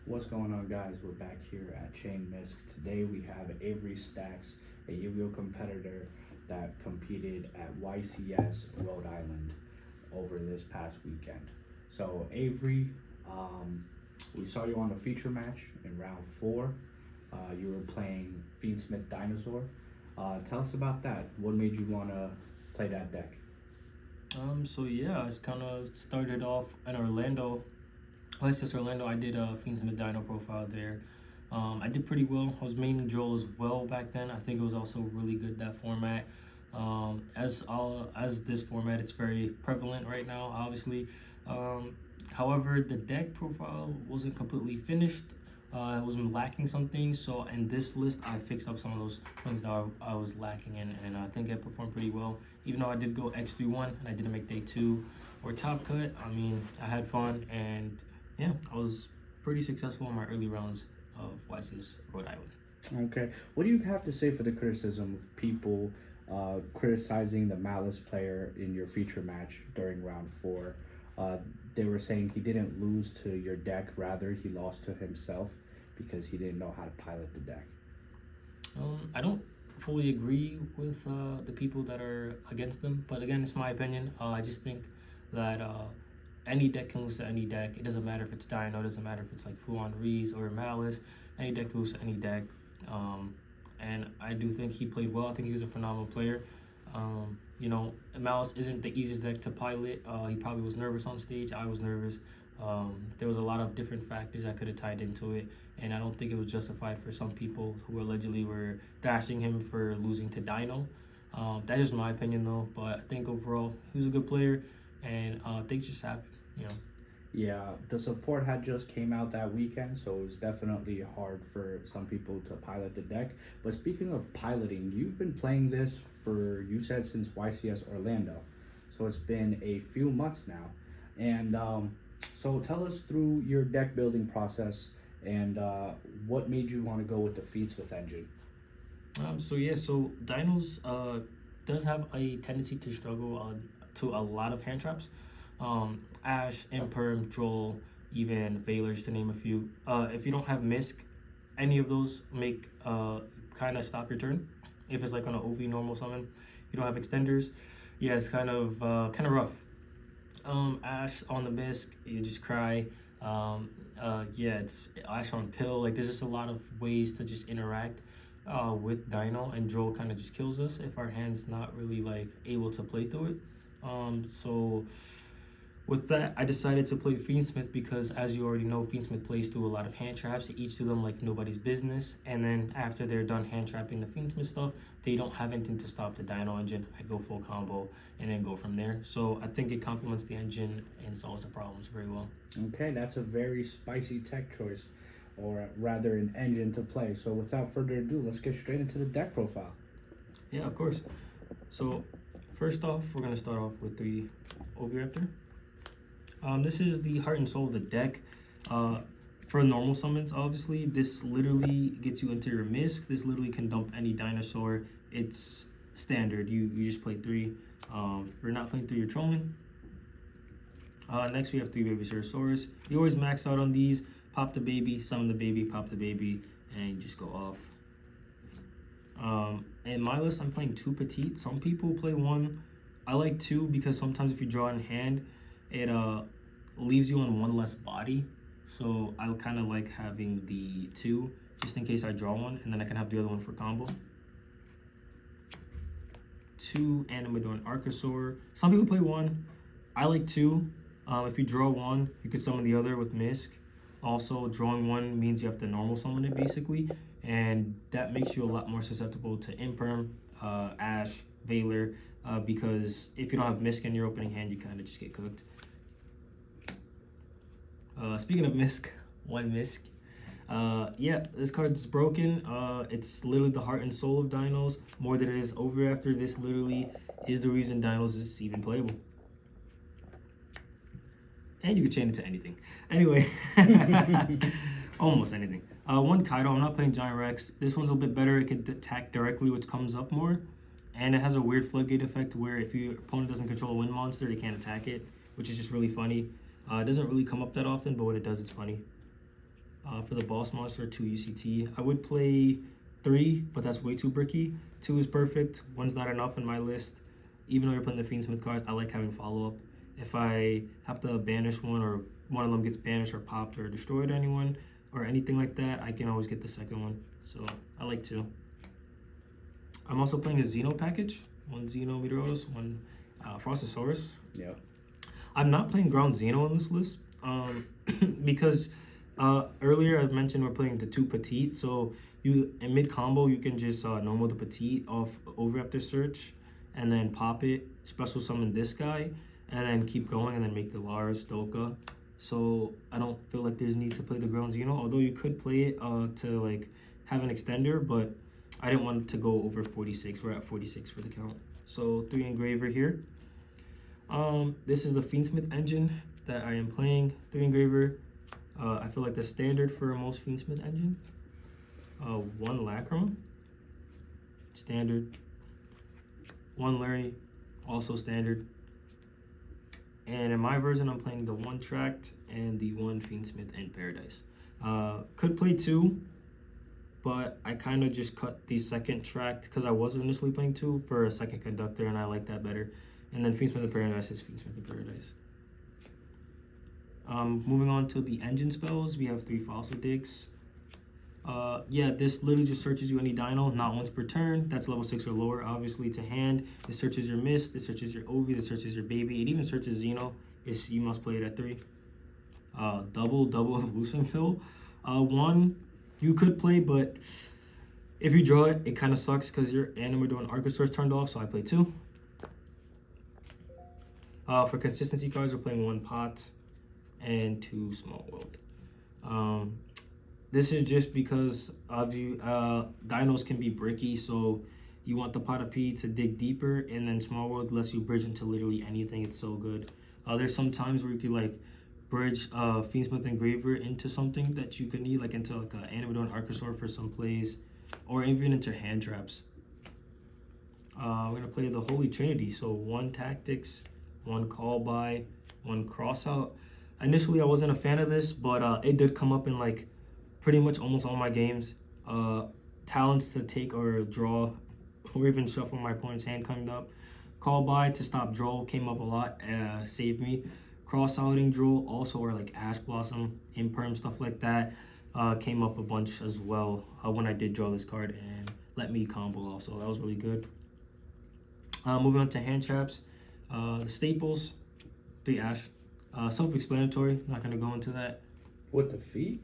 What's going on, guys? We're back here at Chain Misc. Today we have Avery Stacks, a Yu-Gi-Oh competitor that competed at YCS Rhode Island over this past weekend. So Avery, we saw you on the feature match in round 4. You were playing Fiendsmith Dinosaur. Tell us about that. What made you want to play that deck? I just kind of started off in Orlando. YCS Orlando, I did a Fiendsmith Dino profile there. I did pretty well. I was mainly Joel as well back then. I think it was also really good, that format. As this format, it's very prevalent right now, obviously. However, the deck profile wasn't completely finished. I was lacking some things, so in this list I fixed up some of those things that I was lacking in, and I think I performed pretty well. Even though I did go X3-1 and I didn't make day 2 or top cut, I mean, I had fun, and yeah, I was pretty successful in my early rounds of YCS Rhode Island. Okay, what do you have to say for the criticism of people criticizing the Malice player in your feature match during round 4? They were saying he didn't lose to your deck, rather he lost to himself because he didn't know how to pilot the deck. I don't fully agree with the people that are against them, but again, it's my opinion. I just think that any deck can lose to any deck. It doesn't matter if it's Dino, it doesn't matter if it's like Fluon Rees or Malice. Any deck can lose to any deck. And I do think he played well. I think he was a phenomenal player. You know, Malice isn't the easiest deck to pilot. He probably was nervous on stage. I was nervous. There was a lot of different factors I could have tied into it, and I don't think it was justified for some people who allegedly were dashing him for losing to Dino. That's just my opinion though, but I think overall he was a good player, and things just happened, you know. Yeah, the support had just came out that weekend, so it was definitely hard for some people to pilot the deck. But speaking of piloting, you've been playing this for, you said, since YCS Orlando, so it's been a few months now. And so tell us through your deck building process and what made you want to go with the Fiendsmith engine. So Dinos does have a tendency to struggle to a lot of hand traps. Ash, Imperm, Droll, even Valors, to name a few. If you don't have Misc, any of those make kind of stop your turn. If it's like on an OV normal summon, you don't have extenders. Yeah, it's kind of rough. Ash on the Misc, you just cry. It's Ash on pill. Like, there's just a lot of ways to just interact with Dino, and Droll kind of just kills us if our hand's not really like able to play through it. So with that, I decided to play Fiendsmith because, as you already know, Fiendsmith plays through a lot of hand traps. They each do them like nobody's business, and then after they're done hand trapping the Fiendsmith stuff, they don't have anything to stop the Dino engine. I go full combo and then go from there. So I think it complements the engine and solves the problems very well. Okay, that's a very spicy tech choice, or rather an engine to play. So without further ado, let's get straight into the deck profile. Yeah, of course. So first off, we're going to start off with the Oviraptor. This is the heart and soul of the deck. For normal summons, obviously, this literally gets you into your Misc. This literally can dump any Dinosaur. It's standard. You just play 3. If you're not playing 3, you're trolling. Next, we have 3 Baby Ceratosaurus. You always max out on these. Pop the baby, summon the baby, pop the baby, and you just go off. In my list, I'm playing 2 Petite. Some people play 1. I like 2 because sometimes if you draw in hand, it leaves you on 1 less body. So I kind of like having the 2 just in case I draw 1, and then I can have the other one for combo. 2 Animadorn Archosaur. Some people play 1. I like 2. If you draw 1, you could summon the other with Misc. Also, drawing 1 means you have to normal summon it basically, and that makes you a lot more susceptible to Imperm, Ash, Valor, because if you don't have Misc in your opening hand, you kind of just get cooked. Speaking of Misc, 1 Misc. This card's broken. It's literally the heart and soul of Dinos more than it is Oviraptor. This literally is the reason Dinos is even playable. And you can chain it to anything. Anyway, almost anything. 1 Kaido. I'm not playing Giant Rex. This one's a bit better. It can attack directly, which comes up more. And it has a weird floodgate effect where if your opponent doesn't control a wind monster, they can't attack it, which is just really funny. It doesn't really come up that often, but when it does, it's funny. For the boss monster, 2 UCT. I would play 3, but that's way too bricky. 2 is perfect. 1's not enough in my list. Even though you're playing the Fiendsmith card, I like having follow-up. If I have to banish one, or one of them gets banished or popped or destroyed anyone or anything like that, I can always get the second one. So I like 2. I'm also playing a Xeno package. 1 Xeno Meteoros, 1 Frostosaurus. Yeah. I'm not playing Ground Xeno on this list because earlier I mentioned we're playing the 2 Petite. So you in mid combo you can just normal the Petite off Overraptor Search and then pop it, special summon this guy, and then keep going and then make the Lars Doka. So I don't feel like there's need to play the Ground Xeno, although you could play it to like have an extender, but I didn't want to go over 46. We're at 46 for the count. So 3 Engraver here. This is the Fiendsmith engine that I am playing. 3 Engraver. I feel like the standard for most Fiendsmith engine. 1 Lacron. Standard. 1 Larry. Also standard. And in my version, I'm playing the 1 Tract and the 1 Fiendsmith in Paradise. Could play 2, but I kind of just cut the 2nd Tract because I was initially playing 2 for a 2nd Conductor, and I like that better. And then Fiendsmith in Paradise is Fiendsmith in Paradise. Moving on to the engine spells, we have 3 Fossil Digs. Yeah, this literally just searches you any dino, not once per turn. That's level 6 or lower, obviously, to hand. It searches your Misc, it searches your Ovi, it searches your Baby. It even searches Xeno. You must play it at 3. Double Evolution Pill. 1, you could play, but if you draw it, it kind of sucks because your Animador and Archosaurus turned off, so I play 2. For consistency cards, we're playing 1 Pot and 2 Small World. This is just because of you. Dinos can be bricky, so you want the Pot of P to dig deeper, and then Small World lets you bridge into literally anything. It's so good. There's some times where you could like bridge Fiendsmith Engraver into something that you could need, like into like an Animador and Archosaur for some plays, or even into hand traps. We're gonna play the Holy Trinity. So 1 Tactics, 1 Call By, 1 Cross Out. Initially, I wasn't a fan of this, but it did come up in like pretty much almost all my games. Talents to take or draw, or even shuffle my opponent's hand coming up. Call By to stop draw came up a lot, saved me. Cross-outing draw also, or like Ash Blossom, Imperm, stuff like that, came up a bunch as well when I did draw this card, and let me combo also. That was really good. Moving on to hand traps. The staples, 3 Ash. Self-explanatory, not going to go into that. With the feet?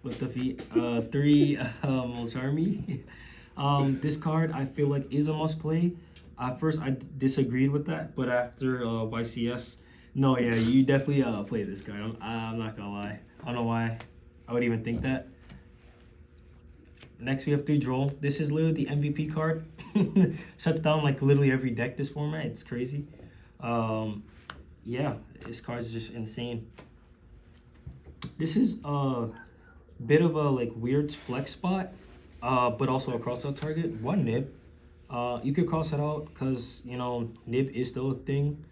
With the feet. 3 Molcharmi. This card I feel like is a must play. At first I disagreed with that, but after YCS, no, yeah, you definitely play this card. I'm not gonna lie. I don't know why I would even think that. Next we have 3 Droll. This is literally the MVP card. Shuts down like literally every deck this format. It's crazy. Yeah, this card is just insane. This is a bit of a like weird flex spot, but also a cross out target. 1 Nib. You could cross it out because, you know, Nib is still a thing.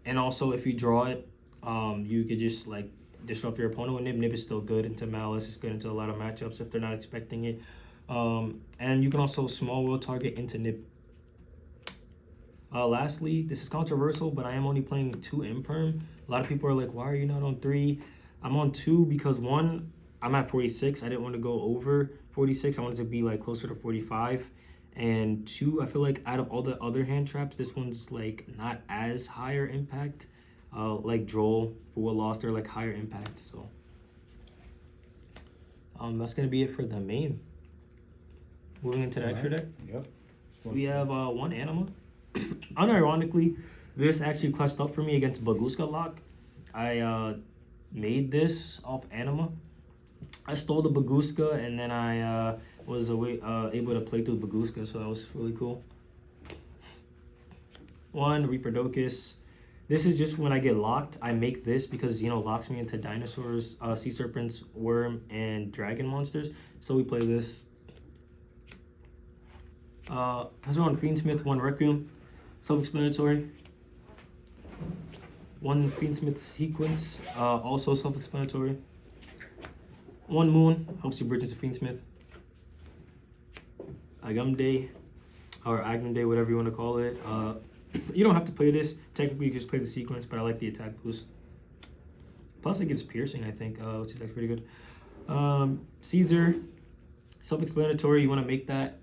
And also if you draw it, you could just like disrupt your opponent with Nib. Nib is still good into Malice. It's good into a lot of matchups if they're not expecting it. And you can also Small World target into Nib. Lastly, this is controversial, but I am only playing 2 Imperm. A lot of people are like, why are you not on 3? I'm on 2 because 1, I'm at 46. I didn't want to go over 46. I wanted to be like closer to 45. And 2, I feel like out of all the other hand traps, this one's like not as higher impact. Like Droll, Fool Lost, they're like higher impact. So that's gonna be it for the main. Moving into the extra deck. Yep. We have 1 Anima. Unironically, this actually clutched up for me against Baguska Lock. I made this off Anima. I stole the Baguska, and then I was able to play through Baguska, so that was really cool. 1 Reaperdocus. This is just when I get locked, I make this because, you know, locks me into dinosaurs, sea serpents, worm, and dragon monsters. So we play this. Because we're on Fiendsmith, 1 Requiem. Self-explanatory. 1 Fiendsmith Sequence, also self-explanatory. 1 moon helps you bridge into Fiendsmith. Agamde, or Agnum whatever you want to call it. You don't have to play this. Technically, you just play the sequence, but I like the attack boost. Plus, it gives piercing, I think, which is actually pretty good. Caesar, self-explanatory. You want to make that.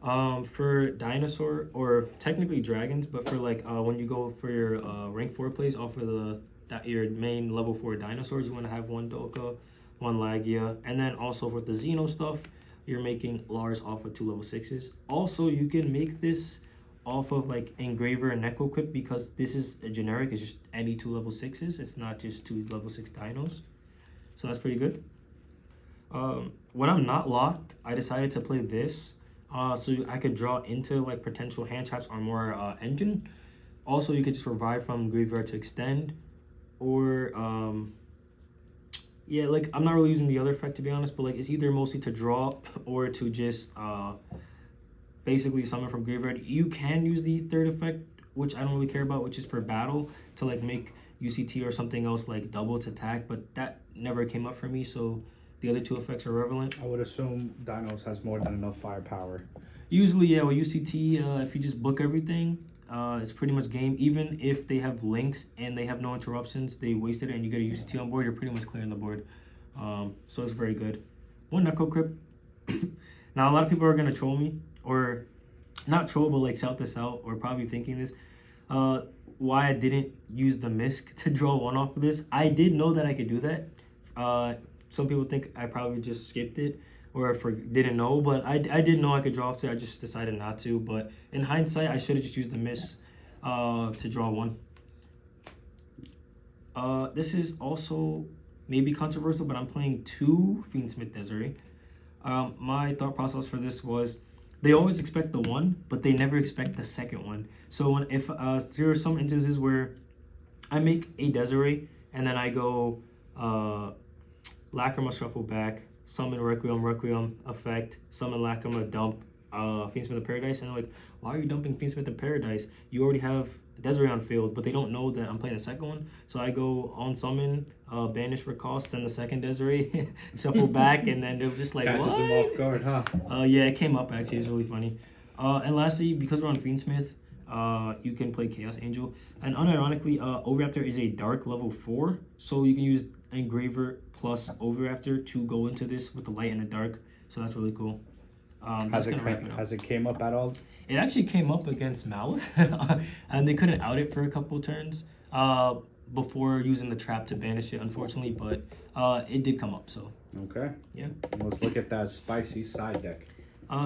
For Dinosaur, or technically Dragons, but for like when you go for your rank 4 plays off of your main level 4 Dinosaurs, you want to have 1 Doka, 1 Lagia, and then also for the Xeno stuff, you're making Lars off of 2 level 6s. Also, you can make this off of like Engraver and Necro Equip, because this is a generic, it's just any 2 level 6s, it's not just 2 level 6 dinos. So that's pretty good. When I'm not locked, I decided to play this. So I could draw into like potential hand traps or more engine. Also, you could just revive from graveyard to extend, or yeah, like I'm not really using the other effect to be honest, but like it's either mostly to draw or to just basically summon from graveyard. You can use the third effect, which I don't really care about, which is for battle, to like make UCT or something else like double its attack, but that never came up for me, so the other 2 effects are relevant. I would assume Dinos has more than enough firepower. Usually, yeah, with UCT, if you just book everything, it's pretty much game. Even if they have links and they have no interruptions, they wasted it and you get a UCT on board, you're pretty much clearing the board. So it's very good. 1 Knuckle Crypt. Now, a lot of people are going to troll me, or not troll, but like shout this out, or probably thinking this. Why I didn't use the Misc to draw 1 off of this. I did know that I could do that. Some people think I probably just skipped it or didn't know, but I did know I could draw off to it. I just decided not to. But in hindsight, I should have just used the Misc to draw 1. This is also maybe controversial, but I'm playing 2 Fiendsmith Desiree. My thought process for this was they always expect the 1, but they never expect the second one. So if there are some instances where I make a Desiree and then I go Lacrima shuffle back, summon Requiem effect, summon Lacrima, dump Fiendsmith of Paradise, and they're like, why are you dumping Fiendsmith of Paradise? You already have Desiree on field, but they don't know that I'm playing the second one. So I go on summon, banish for cost, send the second Desiree, shuffle back, and then they're just like, catches what? him off guard, huh? Yeah, it came up actually, it's really funny. And lastly, because we're on Fiendsmith, you can play Chaos Angel. And unironically, Overraptor is a dark level 4, so you can use Engraver plus Overraptor to go into this with the light and the dark. So that's really cool. Has it came up at all? It actually came up against Malice, and they couldn't out it for a couple turns before using the trap to banish it, unfortunately, but it did come up, so. Okay. Yeah. Let's look at that spicy side deck.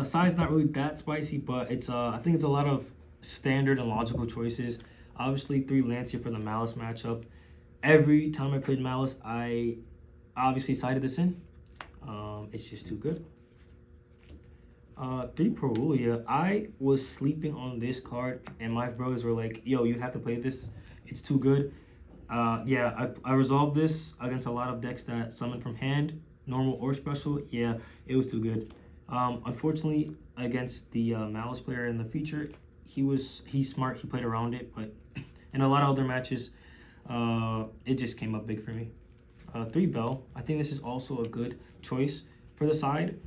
Side's not really that spicy, but it's I think it's a lot of standard and logical choices. Obviously, 3 Lancia for the Malice matchup. Every time I played Malice, I obviously sided this in. It's just too good. 3 Perulia. I was sleeping on this card, and my brothers were like, yo, you have to play this. It's too good. Yeah, I resolved this against a lot of decks that summon from hand, normal or special. Yeah, it was too good. Unfortunately, against the Malice player in the future, he's smart, he played around it, but in a lot of other matches, it just came up big for me. 3 Bell. I think this is also a good choice for the side.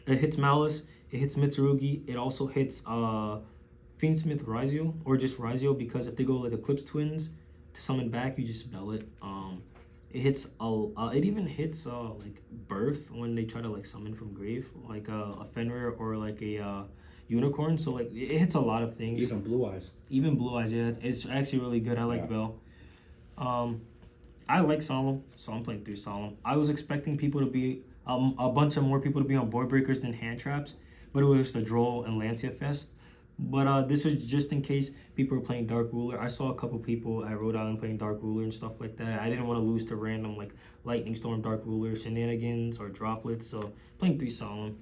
It hits Malice, it hits Mitsurugi, it also hits Fiendsmith Raizio, or just Raizio, because if they go like Eclipse Twins to summon back, you just Bell it. It hits it even hits like Birth when they try to like summon from grave, like a Fenrir or like a Unicorn. So like it hits a lot of things. Even Blue Eyes. Even Blue Eyes, yeah, it's actually really good. I like Bell. I like Solemn, so I'm playing 3 Solemn. I was expecting people to be a bunch of more people to be on board breakers than hand traps, but it was just a Droll and Lancia fest. But this was just in case people were playing Dark Ruler. I saw a couple people at Rhode Island playing Dark Ruler and stuff like that. I didn't want to lose to random like Lightning Storm, Dark Ruler, shenanigans, or droplets. So playing 3 Solemn.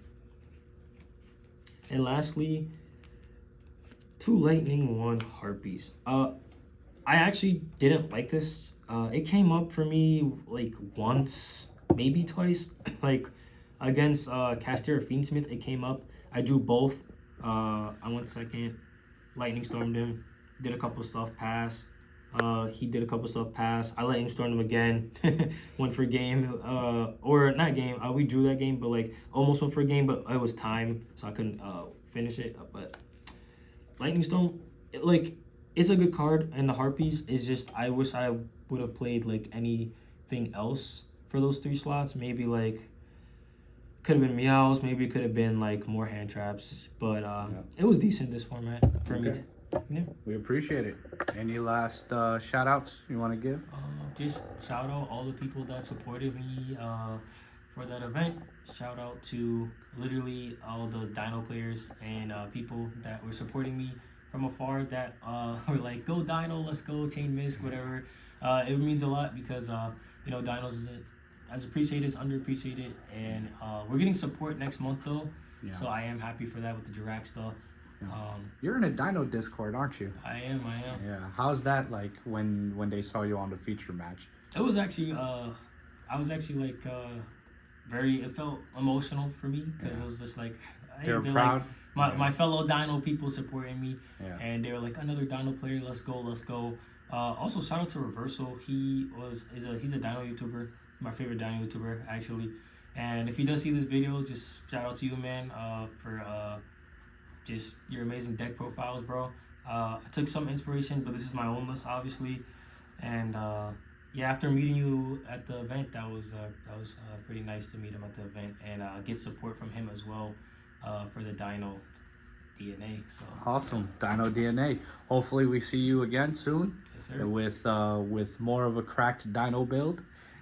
And lastly, 2 Lightning, 1 Harpies. I actually didn't like this. It came up for me like once, maybe twice. Like against Caster Fiendsmith, it came up. I drew both. I went second, Lightning Stormed him, did a couple stuff, pass. He did a couple stuff pass. I let him storm him again. Went for game. Or not game. We drew that game, but like almost went for a game, but it was time, so I couldn't finish it. But Lightning Storm, it's a good card, and the Harpies is just, I wish I would have played like anything else for those 3 slots. Maybe like could have been Meows, maybe it could have been like more hand traps, but it was decent this format for me. Yeah. We appreciate it. Any last shout outs you want to give? Just shout out all the people that supported me for that event. Shout out to literally all the Dino players and people that were supporting me from afar that were like, go Dino, let's go, Chain Misc, whatever. It means a lot because, Dinos isn't as appreciated as underappreciated. And we're getting support next month though. Yeah. So I am happy for that with the Jirac stuff. Yeah. You're in a Dino Discord, aren't you? I am. Yeah. How's that like when they saw you on the feature match? It was actually, I was actually like, it felt emotional for me because it was just like, they're proud. Like, my fellow Dino people supporting me, yeah. And they were like, another Dino player, let's go. Also, shout out to Reversal. He's a Dino YouTuber, my favorite Dino YouTuber actually. And if he does see this video, just shout out to you, man, for just your amazing deck profiles, bro. I took some inspiration, but this is my own list, obviously. And after meeting you at the event, that was pretty nice to meet him at the event and get support from him as well for the Dino DNA. So awesome, Dino DNA. Hopefully, we see you again soon. Yes, sir. With more of a cracked Dino build,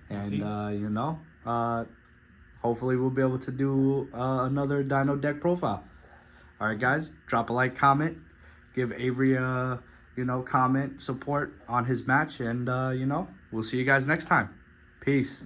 and hopefully we'll be able to do another Dino deck profile. All right, guys, drop a like, comment, give Avery a comment, support on his match, and we'll see you guys next time. Peace.